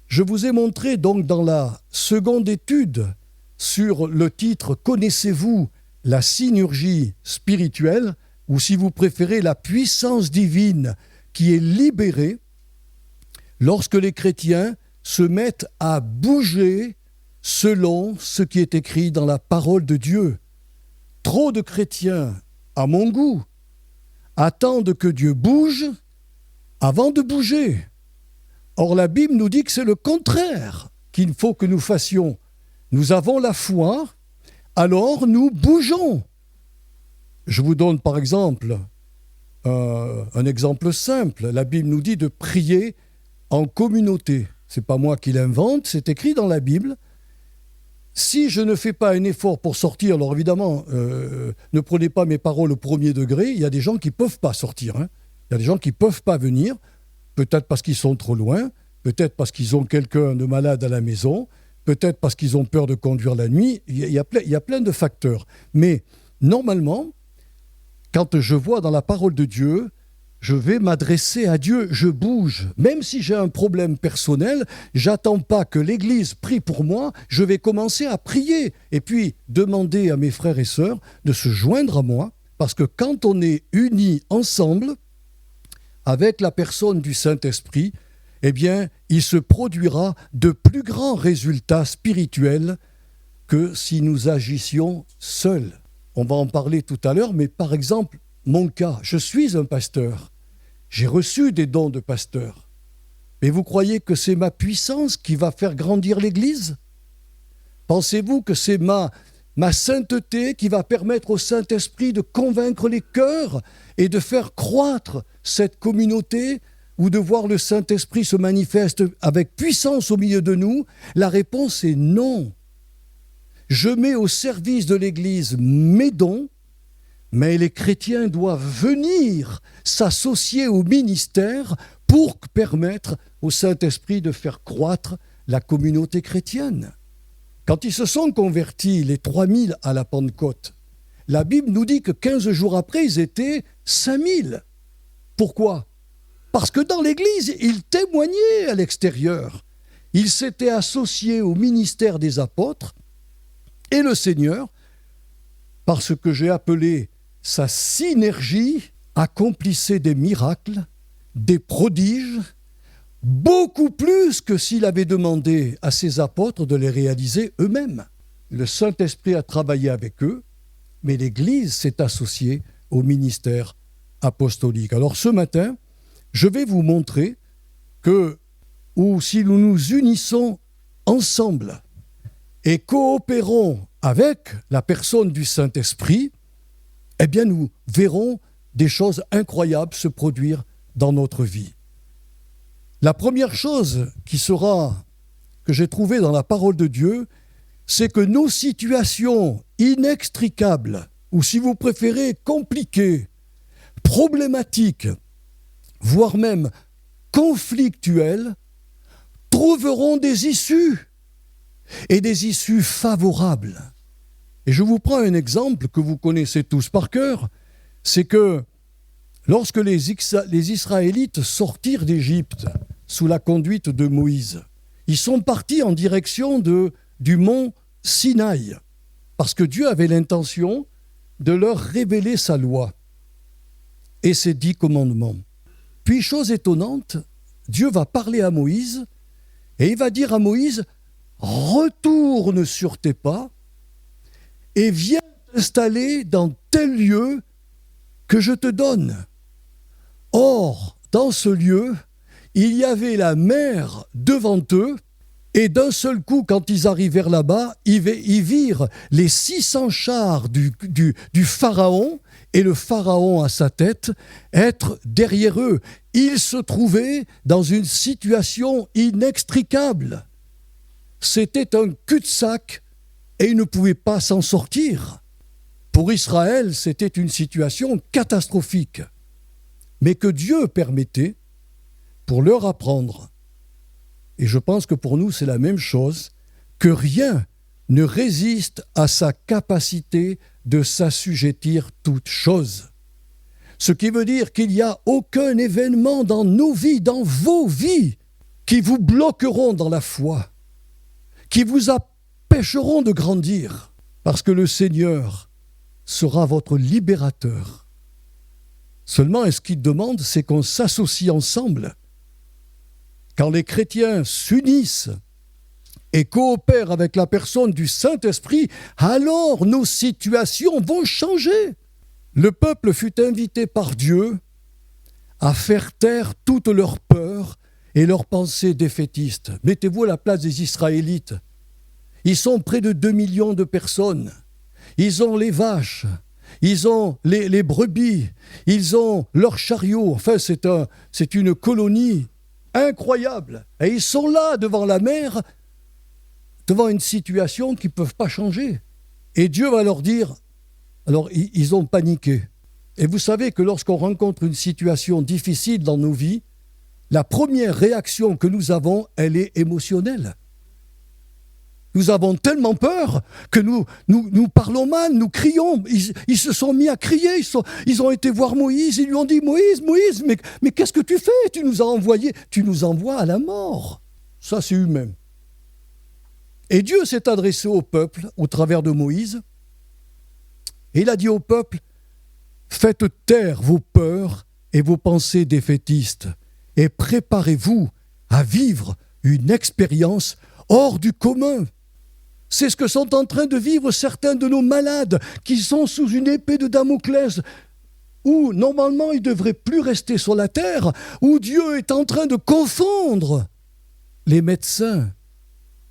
Je vous ai montré donc dans la seconde étude sur le titre « Connaissez-vous la synergie spirituelle ?» ou si vous préférez la puissance divine qui est libérée lorsque les chrétiens se mettent à bouger selon ce qui est écrit dans la parole de Dieu. Trop de chrétiens, à mon goût, attendent que Dieu bouge avant de bouger. Or, la Bible nous dit que c'est le contraire qu'il faut que nous fassions. Nous avons la foi, alors nous bougeons. Je vous donne par exemple un exemple simple. La Bible nous dit de prier en communauté. Ce n'est pas moi qui l'invente, c'est écrit dans la Bible. Si je ne fais pas un effort pour sortir, alors évidemment, ne prenez pas mes paroles au premier degré, il y a des gens qui ne peuvent pas sortir. Il y a des gens qui ne peuvent pas venir, peut-être parce qu'ils sont trop loin, peut-être parce qu'ils ont quelqu'un de malade à la maison, peut-être parce qu'ils ont peur de conduire la nuit. Il y a plein de facteurs. Mais normalement, quand je vois dans la parole de Dieu, je vais m'adresser à Dieu, je bouge. Même si j'ai un problème personnel, j'attends pas que l'Église prie pour moi, je vais commencer à prier. Et puis, demander à mes frères et sœurs de se joindre à moi, parce que quand on est unis ensemble, avec la personne du Saint-Esprit, eh bien, il se produira de plus grands résultats spirituels que si nous agissions seuls. On va en parler tout à l'heure, mais par exemple, mon cas, je suis un pasteur. J'ai reçu des dons de pasteur. Mais vous croyez que c'est ma puissance qui va faire grandir l'Église ? Pensez-vous que c'est ma sainteté qui va permettre au Saint-Esprit de convaincre les cœurs et de faire croître cette communauté ou de voir le Saint-Esprit se manifeste avec puissance au milieu de nous ? La réponse est non. Je mets au service de l'Église mes dons, mais les chrétiens doivent venir s'associer au ministère pour permettre au Saint-Esprit de faire croître la communauté chrétienne. Quand ils se sont convertis, les 3000 à la Pentecôte, la Bible nous dit que 15 jours après, ils étaient 5000. Pourquoi ? Parce que dans l'Église, ils témoignaient à l'extérieur. Ils s'étaient associés au ministère des apôtres et le Seigneur, par ce que j'ai appelé sa synergie, accomplissait des miracles, des prodiges, beaucoup plus que s'il avait demandé à ses apôtres de les réaliser eux-mêmes. Le Saint-Esprit a travaillé avec eux, mais l'Église s'est associée au ministère apostolique. Alors ce matin, je vais vous montrer que, ou si nous nous unissons ensemble et coopérons avec la personne du Saint-Esprit, eh bien nous verrons des choses incroyables se produire dans notre vie. La première chose que j'ai trouvée dans la parole de Dieu, c'est que nos situations inextricables, ou si vous préférez compliquées, problématiques, voire même conflictuelles, trouveront des issues, et des issues favorables. Et je vous prends un exemple que vous connaissez tous par cœur, c'est que lorsque les Israélites sortirent d'Égypte sous la conduite de Moïse, ils sont partis en direction du mont Sinaï, parce que Dieu avait l'intention de leur révéler sa loi et ses 10 commandements. Puis, chose étonnante, Dieu va parler à Moïse et il va dire à Moïse « Retourne sur tes pas et viens t'installer dans tel lieu que je te donne. » Or, dans ce lieu, il y avait la mer devant eux, et d'un seul coup, quand ils arrivèrent là-bas, ils virent les 600 chars du Pharaon, et le Pharaon à sa tête, être derrière eux. Ils se trouvaient dans une situation inextricable. C'était un cul-de-sac, et ils ne pouvaient pas s'en sortir. Pour Israël, c'était une situation catastrophique, mais que Dieu permettait pour leur apprendre. Et je pense que pour nous, c'est la même chose, que rien ne résiste à sa capacité de s'assujettir toutes choses. Ce qui veut dire qu'il n'y a aucun événement dans nos vies, dans vos vies, qui vous bloqueront dans la foi, qui vous empêcheront de grandir, parce que le Seigneur sera votre libérateur. Seulement, ce qu'il demande, c'est qu'on s'associe ensemble. Quand les chrétiens s'unissent et coopèrent avec la personne du Saint-Esprit, alors nos situations vont changer. Le peuple fut invité par Dieu à faire taire toutes leurs peurs et leurs pensées défaitistes. Mettez-vous à la place des Israélites. Ils sont près de 2 millions de personnes. Ils ont les vaches, ils ont les brebis, ils ont leurs chariots. Enfin, c'est une colonie incroyable. Et ils sont là devant la mer, devant une situation qu'ils ne peuvent pas changer. Et Dieu va leur dire, alors ils ont paniqué. Et vous savez que lorsqu'on rencontre une situation difficile dans nos vies, la première réaction que nous avons, elle est émotionnelle. Nous avons tellement peur que nous parlons mal, nous crions. Ils se sont mis à crier, ils ont été voir Moïse, ils lui ont dit « Moïse, Moïse, mais qu'est-ce que tu fais? Tu nous as envoyés, tu nous envoies à la mort. » Ça, c'est humain. Et Dieu s'est adressé au peuple au travers de Moïse. Et il a dit au peuple « Faites taire vos peurs et vos pensées défaitistes et préparez-vous à vivre une expérience hors du commun. » C'est ce que sont en train de vivre certains de nos malades qui sont sous une épée de Damoclès, où normalement ils ne devraient plus rester sur la terre, où Dieu est en train de confondre les médecins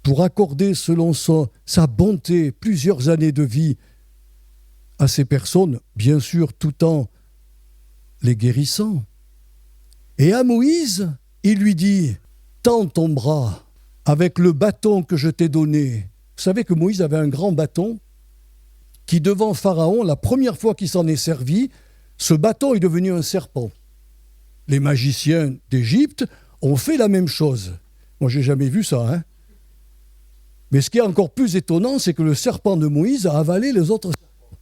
pour accorder selon sa bonté plusieurs années de vie à ces personnes, bien sûr tout en les guérissant. Et à Moïse, il lui dit « Tends ton bras avec le bâton que je t'ai donné. » Vous savez que Moïse avait un grand bâton qui, devant Pharaon, la première fois qu'il s'en est servi, ce bâton est devenu un serpent. Les magiciens d'Égypte ont fait la même chose. Moi, je n'ai jamais vu ça, hein. Mais ce qui est encore plus étonnant, c'est que le serpent de Moïse a avalé les autres serpents.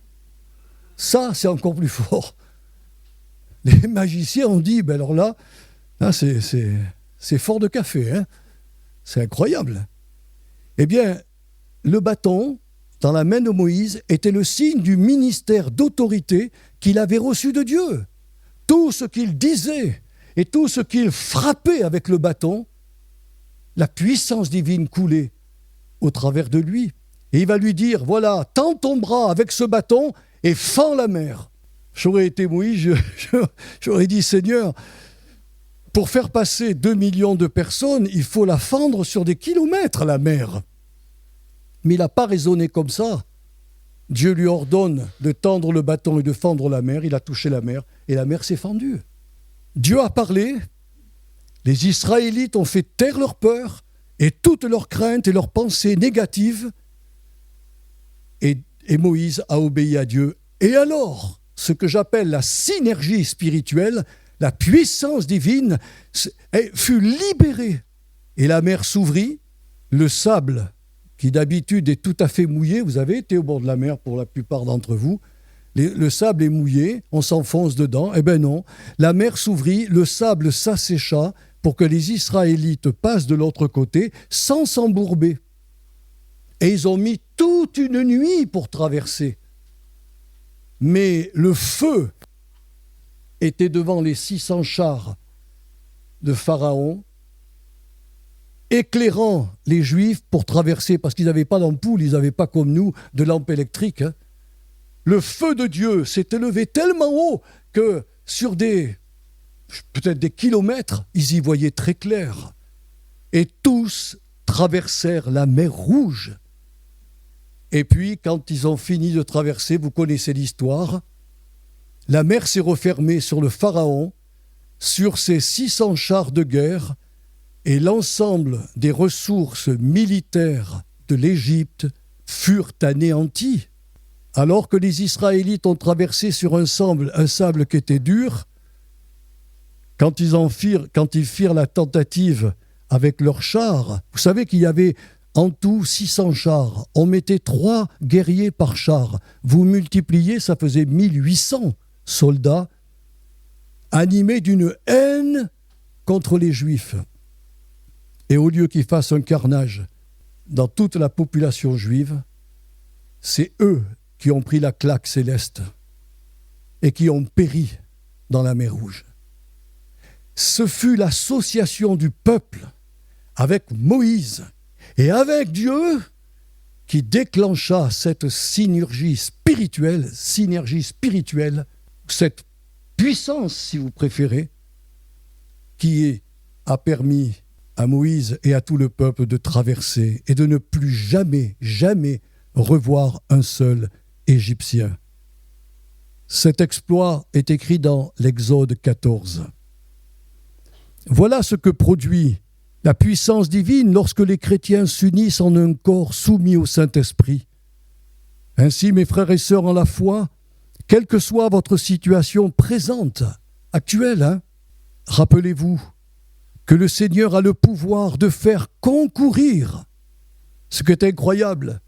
Ça, c'est encore plus fort. Les magiciens ont dit, ben alors là c'est fort de café, hein. C'est incroyable. Eh bien, le bâton, dans la main de Moïse, était le signe du ministère d'autorité qu'il avait reçu de Dieu. Tout ce qu'il disait et tout ce qu'il frappait avec le bâton, la puissance divine coulait au travers de lui. Et il va lui dire, voilà, tends ton bras avec ce bâton et fends la mer. J'aurais été Moïse, j'aurais dit, Seigneur, pour faire passer 2 millions de personnes, il faut la fendre sur des kilomètres, la mer. Mais il n'a pas raisonné comme ça. Dieu lui ordonne de tendre le bâton et de fendre la mer. Il a touché la mer et la mer s'est fendue. Dieu a parlé. Les Israélites ont fait taire leur peur et toutes leurs craintes et leurs pensées négatives. Et Moïse a obéi à Dieu. Et alors, ce que j'appelle la synergie spirituelle, la puissance divine, fut libérée. Et la mer s'ouvrit, le sable qui d'habitude est tout à fait mouillé. Vous avez été au bord de la mer pour la plupart d'entre vous. Le sable est mouillé, on s'enfonce dedans. Eh bien non, la mer s'ouvrit, le sable s'assécha pour que les Israélites passent de l'autre côté sans s'embourber. Et ils ont mis toute une nuit pour traverser. Mais le feu était devant les 600 chars de Pharaon, éclairant les Juifs pour traverser, parce qu'ils n'avaient pas d'ampoule, ils n'avaient pas comme nous de lampe électrique. Hein. Le feu de Dieu s'est élevé tellement haut que sur peut-être des kilomètres, ils y voyaient très clair. Et tous traversèrent la mer Rouge. Et puis, quand ils ont fini de traverser, vous connaissez l'histoire, la mer s'est refermée sur le Pharaon, sur ses 600 chars de guerre, et l'ensemble des ressources militaires de l'Égypte furent anéantis. Alors que les Israélites ont traversé sur un sable qui était dur, quand ils firent la tentative avec leurs chars, vous savez qu'il y avait en tout 600 chars. On mettait 3 guerriers par char. Vous multipliez, ça faisait 1800 soldats animés d'une haine contre les Juifs. Et au lieu qu'ils fassent un carnage dans toute la population juive, c'est eux qui ont pris la claque céleste et qui ont péri dans la mer Rouge. Ce fut l'association du peuple avec Moïse et avec Dieu qui déclencha cette synergie spirituelle, cette puissance, si vous préférez, qui a permis à Moïse et à tout le peuple de traverser et de ne plus jamais, jamais revoir un seul Égyptien. Cet exploit est écrit dans l'Exode 14. Voilà ce que produit la puissance divine lorsque les chrétiens s'unissent en un corps soumis au Saint-Esprit. Ainsi, mes frères et sœurs en la foi, quelle que soit votre situation présente, actuelle, rappelez-vous que le Seigneur a le pouvoir de faire concourir. Ce qui est incroyable,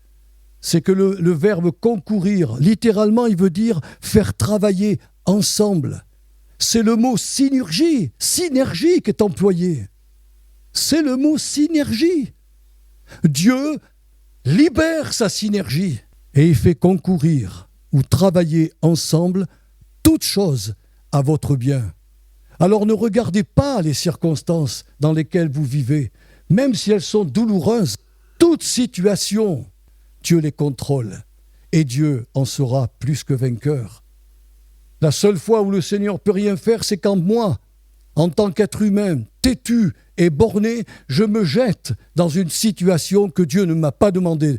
c'est que le verbe concourir, littéralement, il veut dire faire travailler ensemble. C'est le mot synergie qui est employé. C'est le mot synergie. Dieu libère sa synergie et il fait concourir ou travailler ensemble toutes choses à votre bien. Alors ne regardez pas les circonstances dans lesquelles vous vivez, même si elles sont douloureuses. Toute situation, Dieu les contrôle et Dieu en sera plus que vainqueur. La seule fois où le Seigneur ne peut rien faire, c'est quand moi, en tant qu'être humain, têtu et borné, je me jette dans une situation que Dieu ne m'a pas demandé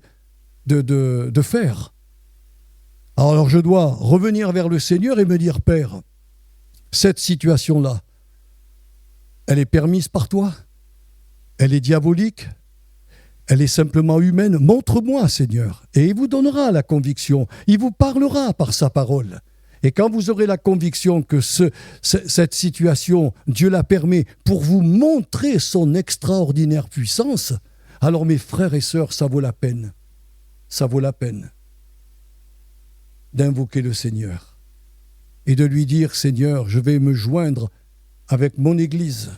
de faire. Alors je dois revenir vers le Seigneur et me dire, Père, cette situation-là, elle est permise par toi? Elle est diabolique? Elle est simplement humaine? Montre-moi, Seigneur, et il vous donnera la conviction. Il vous parlera par sa parole. Et quand vous aurez la conviction que cette situation, Dieu la permet pour vous montrer son extraordinaire puissance, alors mes frères et sœurs, ça vaut la peine. Ça vaut la peine d'invoquer le Seigneur et de lui dire, Seigneur, je vais me joindre avec mon Église.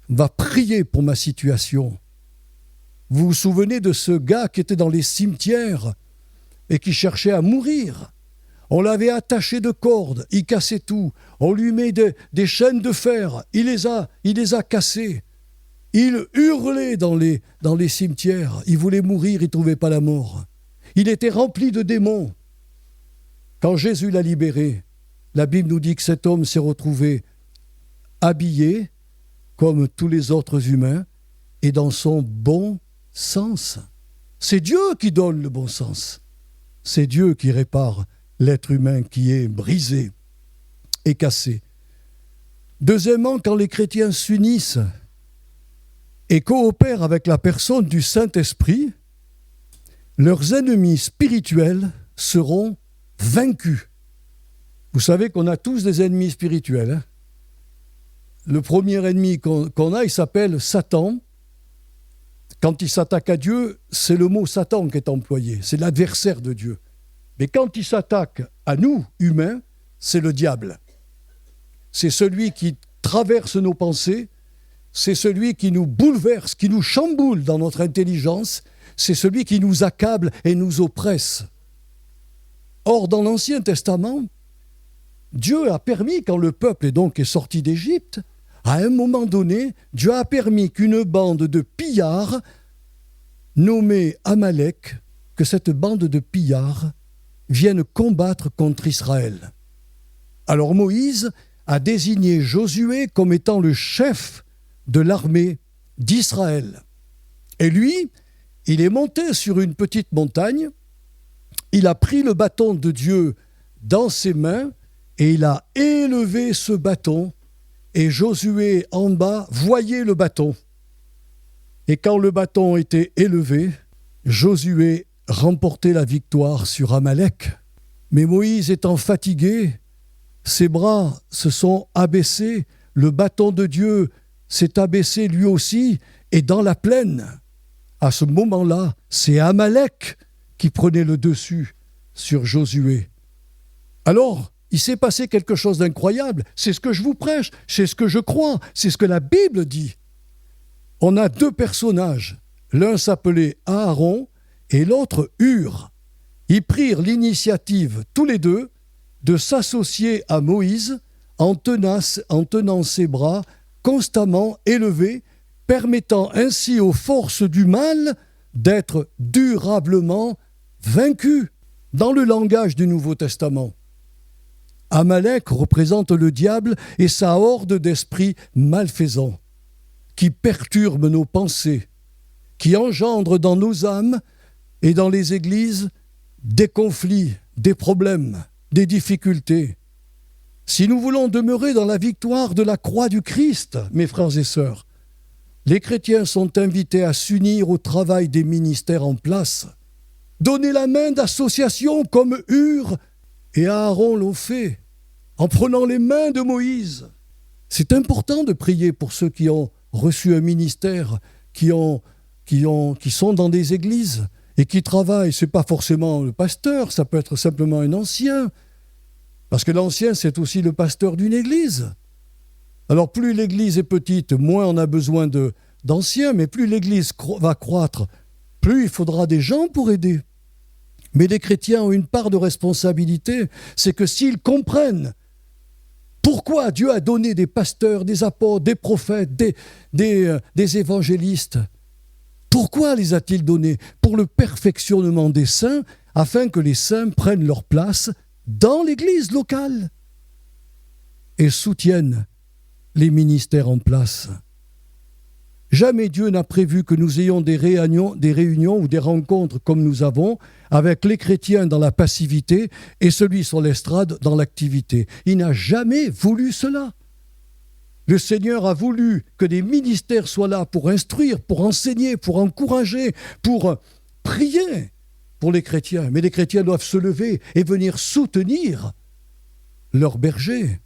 Va prier pour ma situation. Vous vous souvenez de ce gars qui était dans les cimetières et qui cherchait à mourir? On l'avait attaché de cordes, il cassait tout. On lui met des chaînes de fer, il les a cassées. Il hurlait dans les cimetières, il voulait mourir, il ne trouvait pas la mort. Il était rempli de démons. Quand Jésus l'a libéré, la Bible nous dit que cet homme s'est retrouvé habillé comme tous les autres humains et dans son bon sens. C'est Dieu qui donne le bon sens. C'est Dieu qui répare l'être humain qui est brisé et cassé. Deuxièmement, quand les chrétiens s'unissent et coopèrent avec la personne du Saint-Esprit, leurs ennemis spirituels seront vaincus. Vous savez qu'on a tous des ennemis spirituels. Le premier ennemi qu'on a, il s'appelle Satan. Quand il s'attaque à Dieu, c'est le mot Satan qui est employé. C'est l'adversaire de Dieu. Mais quand il s'attaque à nous, humains, c'est le diable. C'est celui qui traverse nos pensées, c'est celui qui nous bouleverse, qui nous chamboule dans notre intelligence, c'est celui qui nous accable et nous oppresse. Or, dans l'Ancien Testament, Dieu a permis, quand le peuple est sorti d'Égypte, à un moment donné, Dieu a permis qu'une bande de pillards, nommée Amalek, que cette bande de pillards vienne combattre contre Israël. Alors Moïse a désigné Josué comme étant le chef de l'armée d'Israël. Et lui, il est monté sur une petite montagne, il a pris le bâton de Dieu dans ses mains et il a élevé ce bâton. Et Josué en bas voyait le bâton. Et quand le bâton était élevé, Josué remportait la victoire sur Amalek. Mais Moïse étant fatigué, ses bras se sont abaissés, le bâton de Dieu s'est abaissé lui aussi, et dans la plaine, à ce moment-là, c'est Amalek qui prenait le dessus sur Josué. Alors, il s'est passé quelque chose d'incroyable. C'est ce que je vous prêche, c'est ce que je crois, c'est ce que la Bible dit. on a deux personnages. L'un s'appelait Aaron et l'autre Hur. Ils prirent l'initiative, tous les deux, de s'associer à Moïse en tenant ses bras constamment élevés, permettant ainsi aux forces du mal d'être durablement vaincues. Dans le langage du Nouveau Testament, Amalek représente le diable et sa horde d'esprits malfaisants qui perturbent nos pensées, qui engendrent dans nos âmes et dans les églises des conflits, des problèmes, des difficultés. Si nous voulons demeurer dans la victoire de la croix du Christ, mes frères et sœurs, les chrétiens sont invités à s'unir au travail des ministères en place. Donner la main d'association comme Hur et Aaron l'ont fait, en prenant les mains de Moïse. C'est important de prier pour ceux qui ont reçu un ministère, qui sont dans des églises et qui travaillent. Ce n'est pas forcément le pasteur, ça peut être simplement un ancien. Parce que l'ancien, c'est aussi le pasteur d'une église. Alors plus l'église est petite, moins on a besoin d'anciens, mais plus l'église va croître, plus il faudra des gens pour aider. Mais les chrétiens ont une part de responsabilité, c'est que s'ils comprennent pourquoi Dieu a donné des pasteurs, des apôtres, des prophètes, des évangélistes, pourquoi les a-t-il donnés? Pour le perfectionnement des saints, afin que les saints prennent leur place dans l'église locale et soutiennent les ministères en place. Jamais Dieu n'a prévu que nous ayons des réunions ou des rencontres comme nous avons avec les chrétiens dans la passivité et celui sur l'estrade dans l'activité. Il n'a jamais voulu cela. Le Seigneur a voulu que des ministères soient là pour instruire, pour enseigner, pour encourager, pour prier pour les chrétiens. Mais les chrétiens doivent se lever et venir soutenir leurs bergers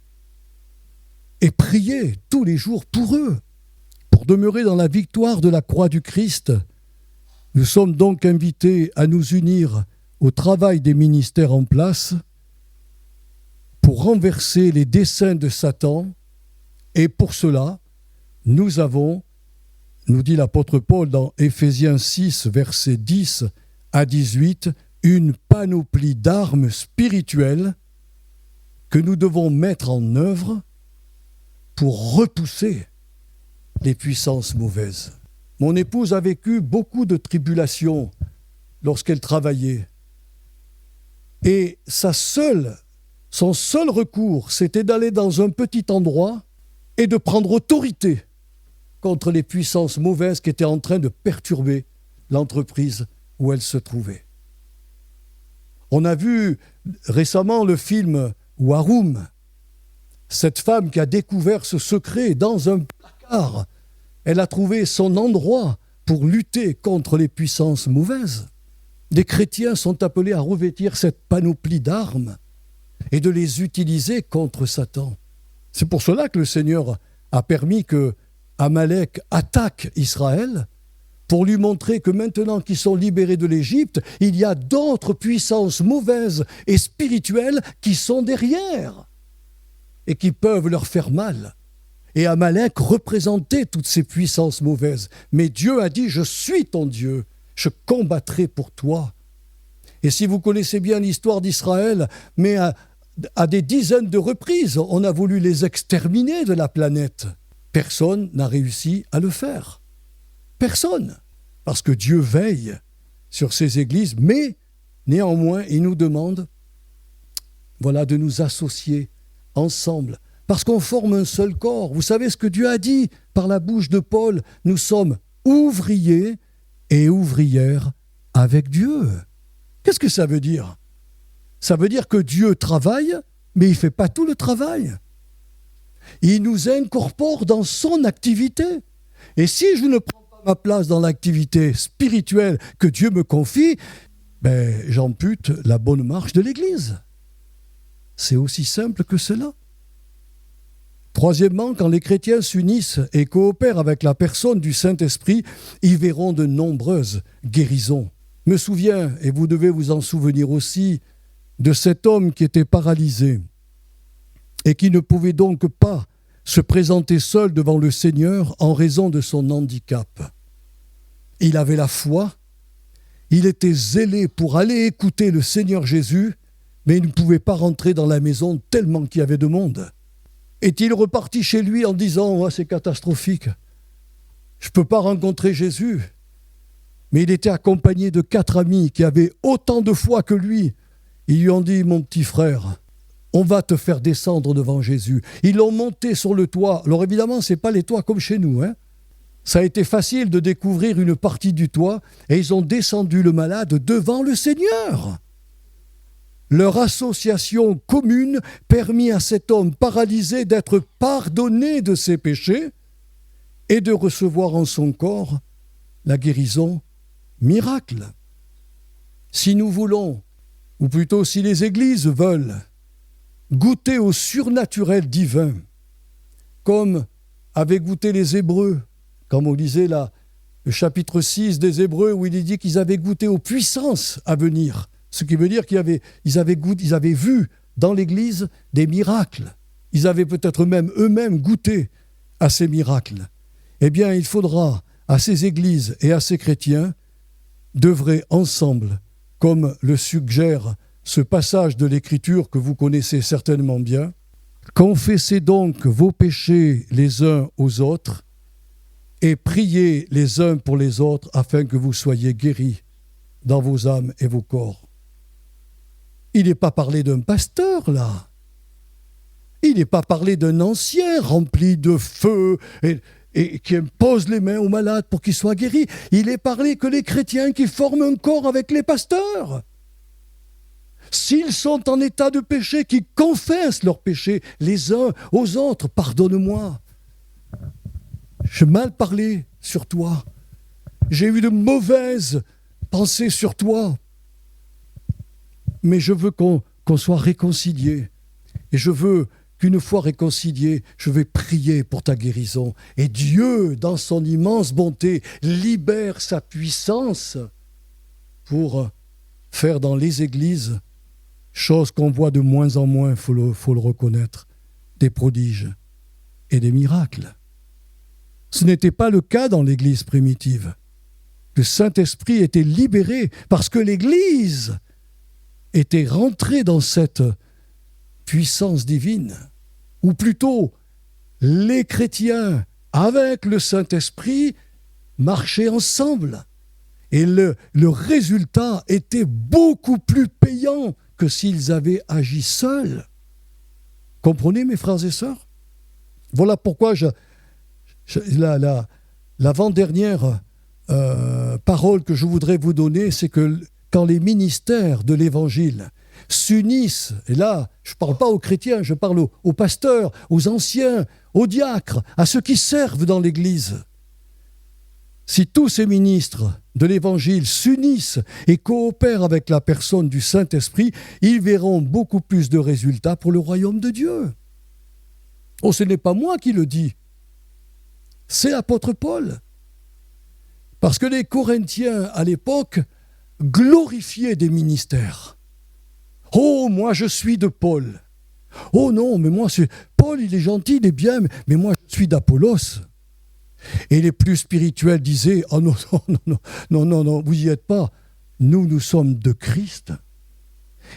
et prier tous les jours pour eux. Pour demeurer dans la victoire de la croix du Christ, nous sommes donc invités à nous unir au travail des ministères en place pour renverser les desseins de Satan. Et pour cela, nous avons, nous dit l'apôtre Paul dans Éphésiens 6, versets 10 à 18, une panoplie d'armes spirituelles que nous devons mettre en œuvre pour repousser les puissances mauvaises. Mon épouse a vécu beaucoup de tribulations lorsqu'elle travaillait. Et son seul recours, c'était d'aller dans un petit endroit et de prendre autorité contre les puissances mauvaises qui étaient en train de perturber l'entreprise où elle se trouvait. On a vu récemment le film Warum. Cette femme qui a découvert ce secret dans un placard, elle a trouvé son endroit pour lutter contre les puissances mauvaises. Les chrétiens sont appelés à revêtir cette panoplie d'armes et de les utiliser contre Satan. C'est pour cela que le Seigneur a permis que Amalek attaque Israël, pour lui montrer que maintenant qu'ils sont libérés de l'Égypte, il y a d'autres puissances mauvaises et spirituelles qui sont derrière et qui peuvent leur faire mal. Et Amalek représentait toutes ces puissances mauvaises. Mais Dieu a dit, je suis ton Dieu, je combattrai pour toi. Et si vous connaissez bien l'histoire d'Israël, mais à des dizaines de reprises, on a voulu les exterminer de la planète. Personne n'a réussi à le faire. Personne. Parce que Dieu veille sur ces églises, mais néanmoins, il nous demande de nous associer ensemble. Parce qu'on forme un seul corps. Vous savez ce que Dieu a dit par la bouche de Paul? Nous sommes ouvriers et ouvrières avec Dieu. Qu'est-ce que ça veut dire? Ça veut dire que Dieu travaille, mais il ne fait pas tout le travail. Il nous incorpore dans son activité. Et si je ne prends pas ma place dans l'activité spirituelle que Dieu me confie, j'ampute la bonne marche de l'Église. C'est aussi simple que cela. Troisièmement, quand les chrétiens s'unissent et coopèrent avec la personne du Saint-Esprit, ils verront de nombreuses guérisons. Je me souviens, et vous devez vous en souvenir aussi, de cet homme qui était paralysé et qui ne pouvait donc pas se présenter seul devant le Seigneur en raison de son handicap. Il avait la foi, il était zélé pour aller écouter le Seigneur Jésus, mais il ne pouvait pas rentrer dans la maison tellement qu'il y avait de monde. Est-il reparti chez lui en disant « Oh, c'est catastrophique, je ne peux pas rencontrer Jésus ». Mais il était accompagné de 4 amis qui avaient autant de foi que lui. Ils lui ont dit « Mon petit frère, on va te faire descendre devant Jésus ». Ils l'ont monté sur le toit. Alors évidemment, ce n'est pas les toits comme chez nous. Ça a été facile de découvrir une partie du toit et ils ont descendu le malade devant le Seigneur. Leur association commune permit à cet homme paralysé d'être pardonné de ses péchés et de recevoir en son corps la guérison miracle. Si nous voulons, ou plutôt si les églises veulent, goûter au surnaturel divin, comme avaient goûté les Hébreux, comme on lisait là, le chapitre 6 des Hébreux, où il est dit qu'ils avaient goûté aux puissances à venir. Ce qui veut dire qu'ils avaient vu dans l'Église des miracles. Ils avaient peut-être même eux-mêmes goûté à ces miracles. Eh bien, il faudra à ces églises et à ces chrétiens d'œuvrer ensemble, comme le suggère ce passage de l'Écriture que vous connaissez certainement bien. Confessez donc vos péchés les uns aux autres et priez les uns pour les autres afin que vous soyez guéris dans vos âmes et vos corps. Il n'est pas parlé d'un pasteur, là. Il n'est pas parlé d'un ancien rempli de feu et qui impose les mains aux malades pour qu'ils soient guéris. Il est parlé que les chrétiens qui forment un corps avec les pasteurs. S'ils sont en état de péché, qu'ils confessent leurs péchés les uns aux autres. Pardonne-moi. J'ai mal parlé sur toi. J'ai eu de mauvaises pensées sur toi. Mais je veux qu'on soit réconciliés. Et je veux qu'une fois réconciliés, je vais prier pour ta guérison. Et Dieu, dans son immense bonté, libère sa puissance pour faire dans les églises, chose qu'on voit de moins en moins, faut le reconnaître, des prodiges et des miracles. Ce n'était pas le cas dans l'Église primitive. Le Saint-Esprit était libéré parce que l'Église était rentrée dans cette puissance divine, ou plutôt les chrétiens avec le Saint-Esprit marchaient ensemble. Et le résultat était beaucoup plus payant que s'ils avaient agi seuls. Comprenez, mes frères et sœurs? Voilà pourquoi l'avant-dernière parole que je voudrais vous donner, c'est que quand les ministères de l'Évangile s'unissent, et là, je ne parle pas aux chrétiens, je parle aux pasteurs, aux anciens, aux diacres, à ceux qui servent dans l'Église. Si tous ces ministres de l'Évangile s'unissent et coopèrent avec la personne du Saint-Esprit, ils verront beaucoup plus de résultats pour le royaume de Dieu. Oh, ce n'est pas moi qui le dis, c'est l'apôtre Paul. Parce que les Corinthiens, à l'époque, glorifiaient des ministères. Oh, moi je suis de Paul. Oh non, mais moi, Paul, il est gentil, il est bien, mais moi je suis d'Apollos. Et les plus spirituels disaient, oh non, non, vous n'y êtes pas. Nous sommes de Christ.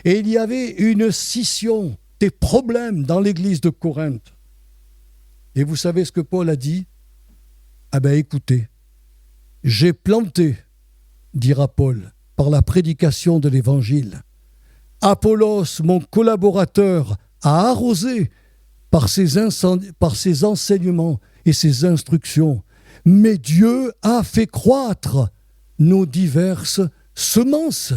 Et il y avait une scission, des problèmes dans l'église de Corinthe. Et vous savez ce que Paul a dit? Ah ben écoutez, j'ai planté, dira Paul, par la prédication de l'Évangile. Apollos, mon collaborateur, a arrosé par ses enseignements et ses instructions. Mais Dieu a fait croître nos diverses semences.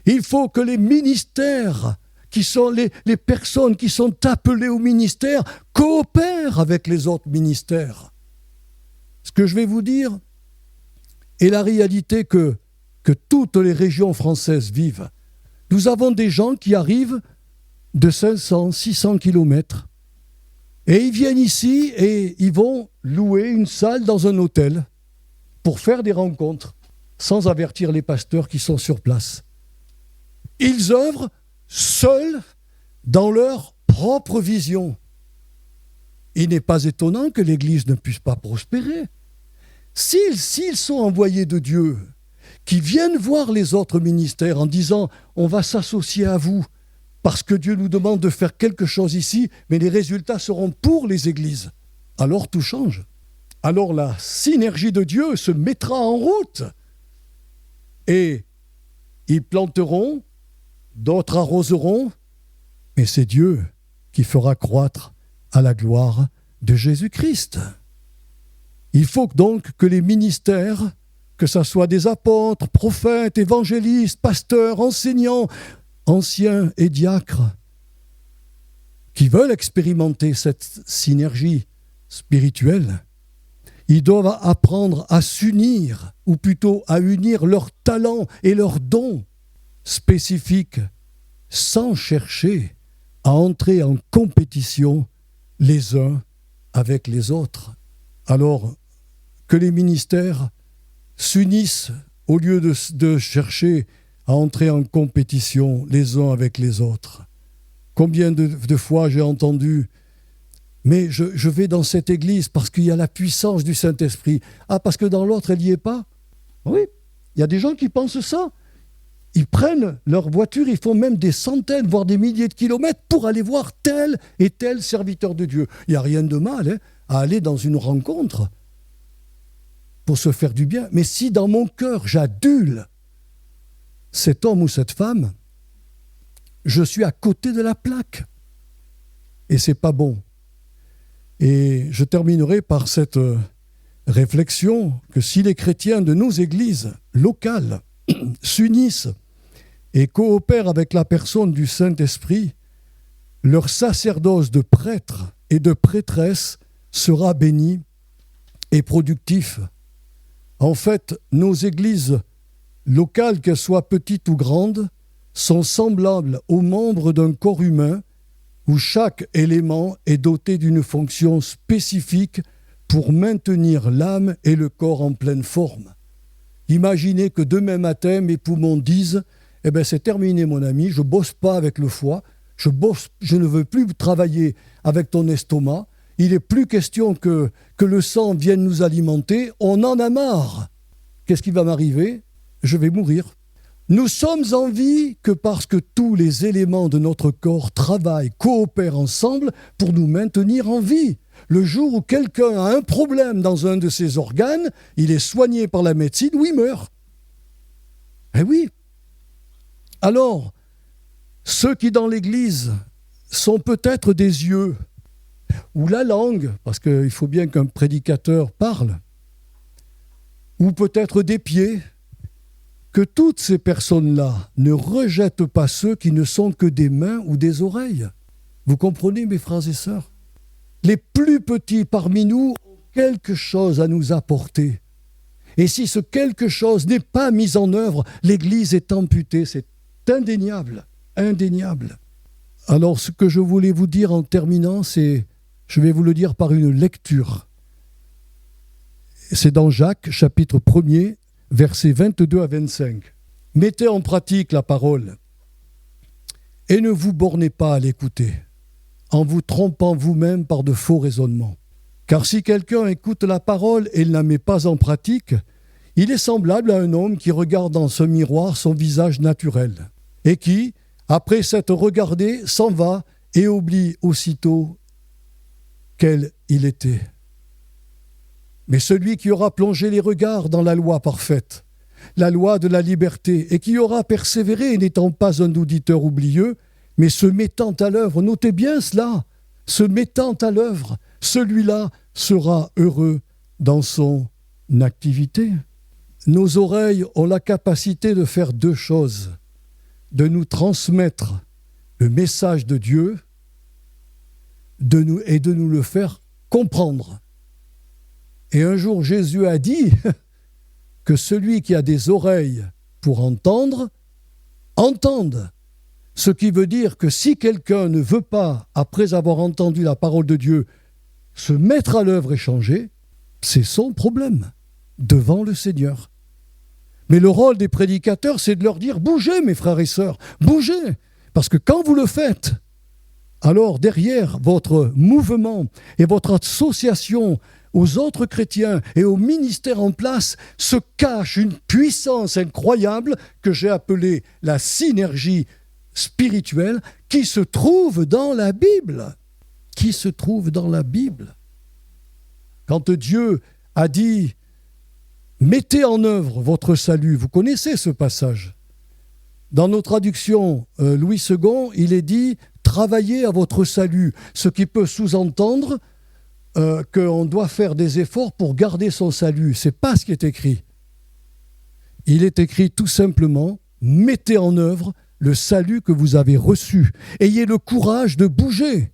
Il faut que les ministères, qui sont les personnes qui sont appelées au ministère, coopèrent avec les autres ministères. Ce que je vais vous dire est la réalité que toutes les régions françaises vivent. Nous avons des gens qui arrivent de 500, 600 kilomètres et ils viennent ici et ils vont louer une salle dans un hôtel pour faire des rencontres sans avertir les pasteurs qui sont sur place. Ils œuvrent seuls dans leur propre vision. il n'est pas étonnant que l'Église ne puisse pas prospérer. S'ils sont envoyés de Dieu, qui viennent voir les autres ministères en disant « on va s'associer à vous parce que Dieu nous demande de faire quelque chose ici, mais les résultats seront pour les églises », alors tout change. Alors la synergie de Dieu se mettra en route et ils planteront, d'autres arroseront, mais c'est Dieu qui fera croître à la gloire de Jésus-Christ. Il faut donc que les ministères, que ce soit des apôtres, prophètes, évangélistes, pasteurs, enseignants, anciens et diacres, qui veulent expérimenter cette synergie spirituelle, ils doivent apprendre à s'unir, ou plutôt à unir leurs talents et leurs dons spécifiques, sans chercher à entrer en compétition les uns avec les autres. Alors, que les ministères s'unissent au lieu de chercher à entrer en compétition les uns avec les autres. Combien de fois j'ai entendu « mais je vais dans cette église parce qu'il y a la puissance du Saint-Esprit. Ah, parce que dans l'autre, elle n'y est pas ?» Oui, il y a des gens qui pensent ça. Ils prennent leur voiture, ils font même des centaines, voire des milliers de kilomètres pour aller voir tel et tel serviteur de Dieu. Il n'y a rien de mal à aller dans une rencontre pour se faire du bien. Mais si dans mon cœur, j'adule cet homme ou cette femme, je suis à côté de la plaque. Et c'est pas bon. Et je terminerai par cette réflexion que si les chrétiens de nos églises locales s'unissent et coopèrent avec la personne du Saint-Esprit, leur sacerdoce de prêtre et de prêtresse sera béni et productif. En fait, nos églises locales, qu'elles soient petites ou grandes, sont semblables aux membres d'un corps humain où chaque élément est doté d'une fonction spécifique pour maintenir l'âme et le corps en pleine forme. Imaginez que demain matin, mes poumons disent « Eh bien, c'est terminé, mon ami, je ne bosse pas avec le foie, je ne veux plus travailler avec ton estomac, il n'est plus question que le sang vienne nous alimenter, on en a marre. Qu'est-ce qui va m'arriver ? Je vais mourir. » Nous sommes en vie que parce que tous les éléments de notre corps travaillent, coopèrent ensemble pour nous maintenir en vie. Le jour où quelqu'un a un problème dans un de ses organes, il est soigné par la médecine ou il meurt. Eh oui. Alors, ceux qui dans l'Église sont peut-être des yeux, ou la langue, parce qu'il faut bien qu'un prédicateur parle, ou peut-être des pieds, que toutes ces personnes-là ne rejettent pas ceux qui ne sont que des mains ou des oreilles. Vous comprenez, mes frères et sœurs ? Les plus petits parmi nous ont quelque chose à nous apporter. Et si ce quelque chose n'est pas mis en œuvre, l'Église est amputée. C'est indéniable, indéniable. Alors, ce que je voulais vous dire en terminant, c'est, je vais vous le dire par une lecture. C'est dans Jacques, chapitre 1er, versets 22 à 25. Mettez en pratique la parole et ne vous bornez pas à l'écouter, en vous trompant vous-même par de faux raisonnements. Car si quelqu'un écoute la parole et ne la met pas en pratique, il est semblable à un homme qui regarde dans ce miroir son visage naturel, et qui, après s'être regardé, s'en va et oublie aussitôt quel il était. Mais celui qui aura plongé les regards dans la loi parfaite, la loi de la liberté, et qui aura persévéré, n'étant pas un auditeur oublieux, mais se mettant à l'œuvre, notez bien cela, se mettant à l'œuvre, celui-là sera heureux dans son activité. Nos oreilles ont la capacité de faire deux choses, de nous transmettre le message de Dieu et de nous le faire comprendre. Et un jour, Jésus a dit que celui qui a des oreilles pour entendre, entende. Ce qui veut dire que si quelqu'un ne veut pas, après avoir entendu la parole de Dieu, se mettre à l'œuvre et changer, c'est son problème devant le Seigneur. Mais le rôle des prédicateurs, c'est de leur dire « Bougez, mes frères et sœurs, bougez !» Parce que quand vous le faites, alors derrière votre mouvement et votre association aux autres chrétiens et au ministère en place se cache une puissance incroyable que j'ai appelée la synergie spirituelle qui se trouve dans la Bible. Qui se trouve dans la Bible. Quand Dieu a dit « Mettez en œuvre votre salut », vous connaissez ce passage. Dans nos traductions Louis II, il est dit « Travaillez à votre salut », ce qui peut sous-entendre qu'on doit faire des efforts pour garder son salut. Ce n'est pas ce qui est écrit. Il est écrit tout simplement « Mettez en œuvre le salut que vous avez reçu. Ayez le courage de bouger. »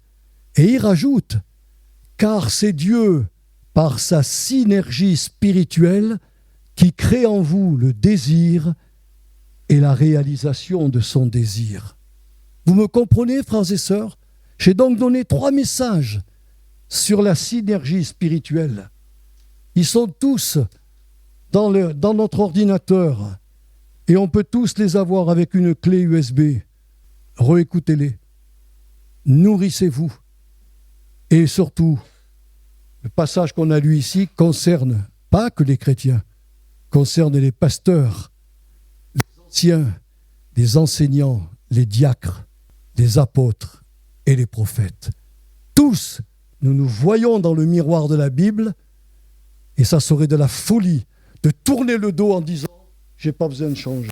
Et il rajoute « Car c'est Dieu, par sa synergie spirituelle, qui crée en vous le désir et la réalisation de son désir. » Vous me comprenez, frères et sœurs? J'ai donc donné 3 messages sur la synergie spirituelle. Ils sont tous dans notre ordinateur et on peut tous les avoir avec une clé USB. Réécoutez-les. Nourrissez-vous. Et surtout, le passage qu'on a lu ici concerne pas que les chrétiens, concerne les pasteurs, les anciens, les enseignants, les diacres, les apôtres et les prophètes. Tous, nous nous voyons dans le miroir de la Bible et ça serait de la folie de tourner le dos en disant « j'ai pas besoin de changer ».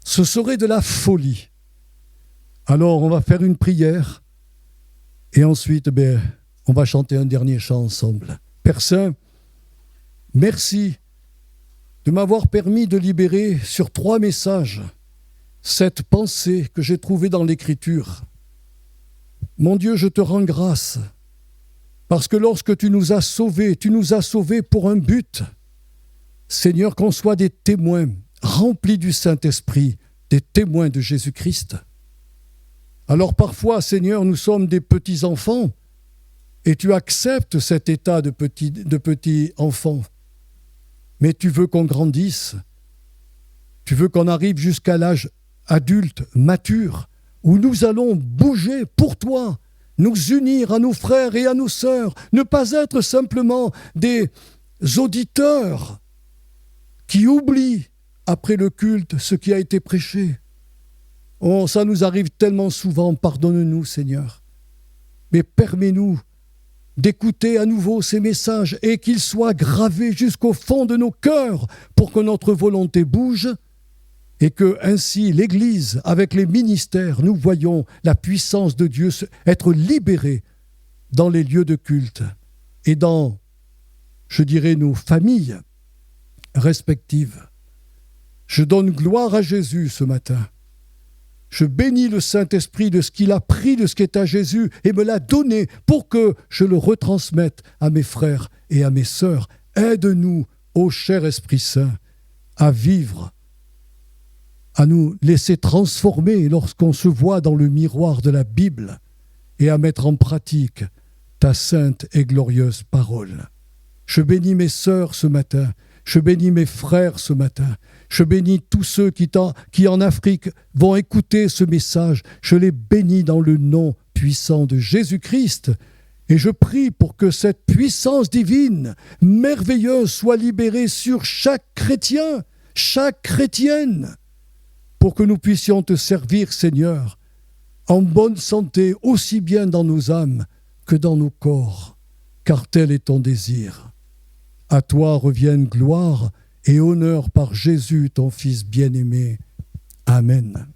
Ce serait de la folie. Alors on va faire une prière et ensuite on va chanter un dernier chant ensemble. Père Saint, merci de m'avoir permis de libérer sur 3 messages cette pensée que j'ai trouvée dans l'Écriture. Mon Dieu, je te rends grâce parce que lorsque tu nous as sauvés pour un but. Seigneur, qu'on soit des témoins remplis du Saint-Esprit, des témoins de Jésus-Christ. Alors parfois, Seigneur, nous sommes des petits enfants et tu acceptes cet état de petit enfant. Mais tu veux qu'on grandisse. Tu veux qu'on arrive jusqu'à l'âge adulte, mature, où nous allons bouger pour toi, nous unir à nos frères et à nos sœurs, ne pas être simplement des auditeurs qui oublient après le culte ce qui a été prêché. Oh, ça nous arrive tellement souvent, pardonne-nous Seigneur. Mais permets-nous d'écouter à nouveau ces messages et qu'ils soient gravés jusqu'au fond de nos cœurs pour que notre volonté bouge et que ainsi l'Église, avec les ministères, nous voyons la puissance de Dieu être libérée dans les lieux de culte et dans, je dirais, nos familles respectives. Je donne gloire à Jésus ce matin. Je bénis le Saint-Esprit de ce qu'il a pris, de ce qui est à Jésus et me l'a donné pour que je le retransmette à mes frères et à mes sœurs. Aide-nous, ô cher Esprit Saint, à vivre, à nous laisser transformer lorsqu'on se voit dans le miroir de la Bible et à mettre en pratique ta sainte et glorieuse parole. Je bénis mes sœurs ce matin, je bénis mes frères ce matin, je bénis tous ceux qui en Afrique vont écouter ce message, je les bénis dans le nom puissant de Jésus-Christ. Et je prie pour que cette puissance divine, merveilleuse, soit libérée sur chaque chrétien, chaque chrétienne, pour que nous puissions te servir, Seigneur, en bonne santé, aussi bien dans nos âmes que dans nos corps, car tel est ton désir. À toi reviennent gloire et honneur par Jésus, ton Fils bien-aimé. Amen.